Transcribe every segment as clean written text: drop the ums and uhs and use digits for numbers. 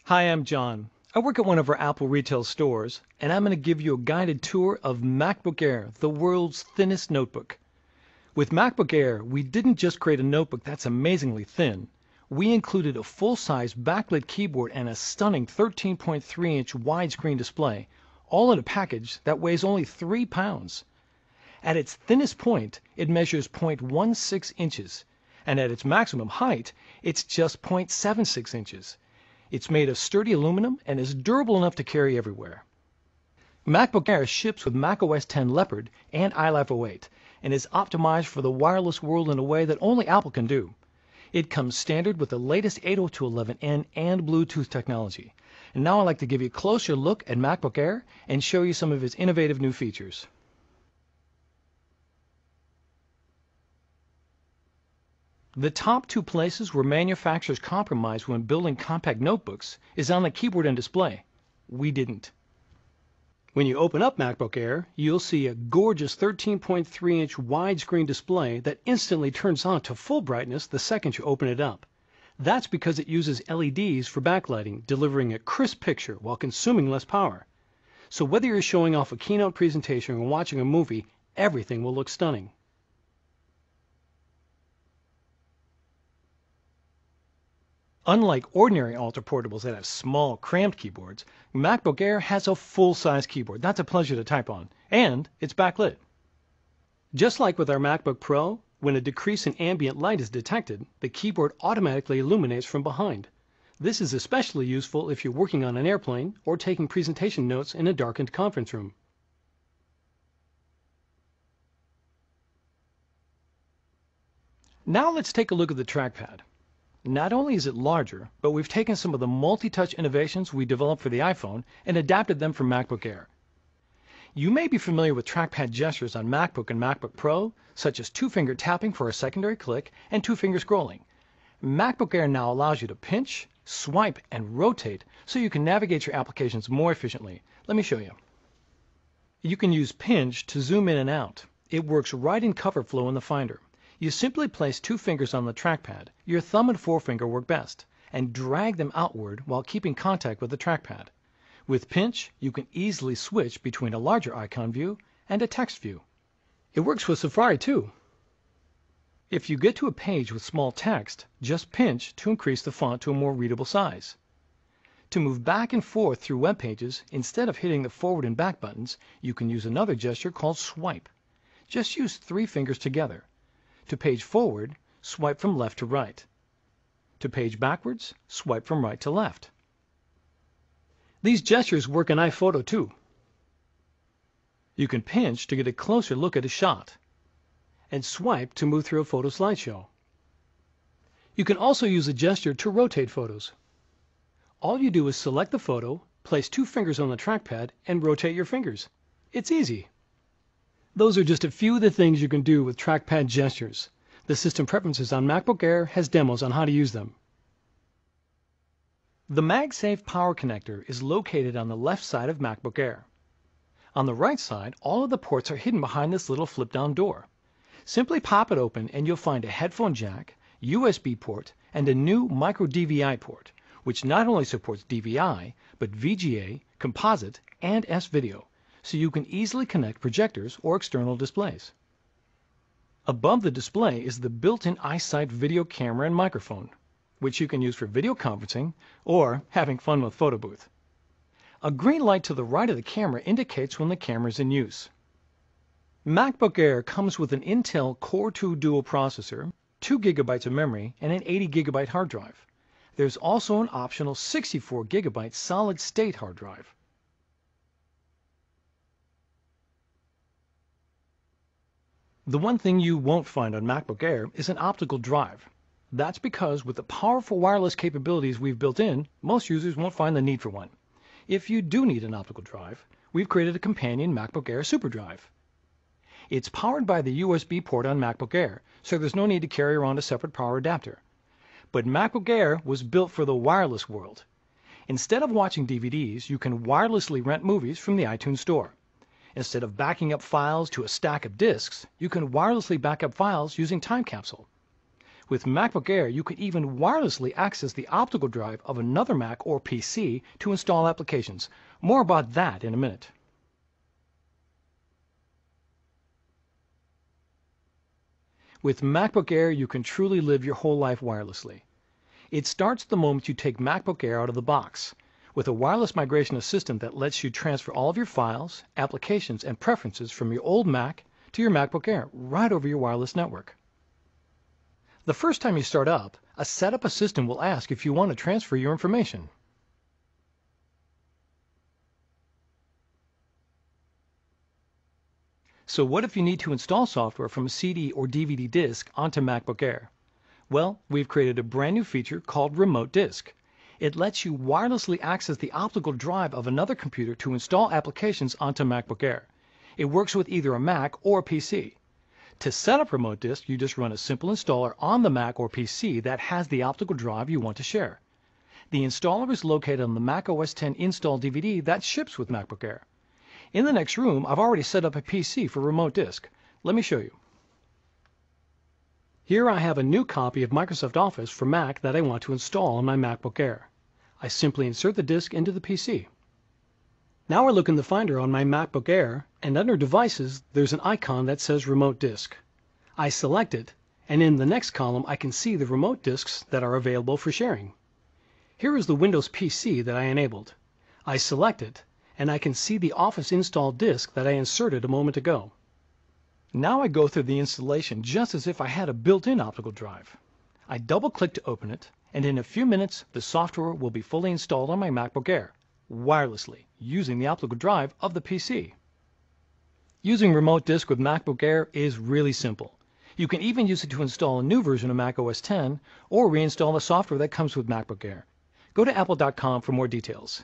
Hi, I'm John. I work at one of our Apple retail stores, and I'm going to give you a guided tour of Macbook Air, the world's thinnest notebook. With Macbook Air, we didn't just create a notebook that's amazingly thin. We included a full-size backlit keyboard and a stunning 13.3-inch widescreen display, all in a package that weighs only 3 pounds. At its thinnest point, it measures 0.16 inches, and at its maximum height, it's just 0.76 inches. It's made of sturdy aluminum and is durable enough to carry everywhere. MacBook Air ships with macOS 10 Leopard and iLife 08 and is optimized for the wireless world in a way that only Apple can do. It comes standard with the latest 802.11n and Bluetooth technology. And now I'd like to give you a closer look at MacBook Air and show you some of its innovative new features. The top two places where manufacturers compromise when building compact notebooks is on the keyboard and display. We didn't. When you open up MacBook Air, you'll see a gorgeous 13.3-inch widescreen display that instantly turns on to full brightness the second you open it up. That's because it uses LEDs for backlighting, delivering a crisp picture while consuming less power. So whether you're showing off a keynote presentation or watching a movie, everything will look stunning. Unlike ordinary ultra-portables that have small, cramped keyboards, MacBook Air has a full-size keyboard that's a pleasure to type on, and it's backlit. Just like with our MacBook Pro, when a decrease in ambient light is detected, the keyboard automatically illuminates from behind. This is especially useful if you're working on an airplane or taking presentation notes in a darkened conference room. Now let's take a look at the trackpad. Not only is it larger, but we've taken some of the multi-touch innovations we developed for the iPhone and adapted them for MacBook Air. You may be familiar with trackpad gestures on MacBook and MacBook Pro, such as two-finger tapping for a secondary click and two-finger scrolling. MacBook Air now allows you to pinch, swipe, and rotate so you can navigate your applications more efficiently. Let me show you. You can use pinch to zoom in and out. It works right in cover flow in the Finder. You simply place two fingers on the trackpad, your thumb and forefinger work best, and drag them outward while keeping contact with the trackpad. With pinch, you can easily switch between a larger icon view and a text view. It works with Safari too. If you get to a page with small text, just pinch to increase the font to a more readable size. To move back and forth through web pages, instead of hitting the forward and back buttons, you can use another gesture called swipe. Just use three fingers together. To page forward, swipe from left to right. To page backwards, swipe from right to left. These gestures work in iPhoto too. You can pinch to get a closer look at a shot, and swipe to move through a photo slideshow. You can also use a gesture to rotate photos. All you do is select the photo, place two fingers on the trackpad, and rotate your fingers. It's easy. Those are just a few of the things you can do with trackpad gestures. The System Preferences on MacBook Air has demos on how to use them. The MagSafe power connector is located on the left side of MacBook Air. On the right side, all of the ports are hidden behind this little flip-down door. Simply pop it open and you'll find a headphone jack, USB port, and a new micro DVI port, which not only supports DVI, but VGA, composite, and S-video, so you can easily connect projectors or external displays. Above the display is the built-in iSight video camera and microphone, which you can use for video conferencing or having fun with photo booth. A green light to the right of the camera indicates when the camera is in use. MacBook Air comes with an Intel Core 2 dual processor, 2 GB of memory, and an 80 GB hard drive. There's also an optional 64 GB solid-state hard drive. The one thing you won't find on MacBook Air is an optical drive. That's because with the powerful wireless capabilities we've built in, most users won't find the need for one. If you do need an optical drive, we've created a companion MacBook Air SuperDrive. It's powered by the USB port on MacBook Air, so there's no need to carry around a separate power adapter. But MacBook Air was built for the wireless world. Instead of watching DVDs, you can wirelessly rent movies from the iTunes Store. Instead of backing up files to a stack of disks, you can wirelessly back up files using Time Capsule. With MacBook Air, you can even wirelessly access the optical drive of another Mac or PC to install applications. More about that in a minute. With MacBook Air, you can truly live your whole life wirelessly. It starts the moment you take MacBook Air out of the box, with a wireless migration assistant that lets you transfer all of your files, applications, and preferences from your old Mac to your MacBook Air right over your wireless network. The first time you start up, a setup assistant will ask if you want to transfer your information. So what if you need to install software from a CD or DVD disk onto MacBook Air? Well, we've created a brand new feature called Remote Disk. It lets you wirelessly access the optical drive of another computer to install applications onto MacBook Air. It works with either a Mac or a PC. To set up Remote Disk, you just run a simple installer on the Mac or PC that has the optical drive you want to share. The installer is located on the Mac OS X install DVD that ships with MacBook Air. In the next room, I've already set up a PC for Remote Disk. Let me show you. Here I have a new copy of Microsoft Office for Mac that I want to install on my MacBook Air. I simply insert the disk into the PC. Now I look in the Finder on my MacBook Air, and under Devices, there's an icon that says Remote Disk. I select it, and in the next column I can see the remote disks that are available for sharing. Here is the Windows PC that I enabled. I select it, and I can see the Office installed disk that I inserted a moment ago. Now I go through the installation just as if I had a built-in optical drive. I double-click to open it, and in a few minutes the software will be fully installed on my MacBook Air, wirelessly, using the optical drive of the PC. Using Remote Disk with MacBook Air is really simple. You can even use it to install a new version of Mac OS X or reinstall the software that comes with MacBook Air. Go to apple.com for more details.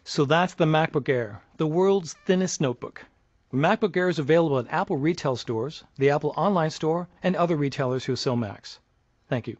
So that's the MacBook Air, the world's thinnest notebook. MacBook Air is available at Apple retail stores, the Apple Online Store, and other retailers who sell Macs. Thank you.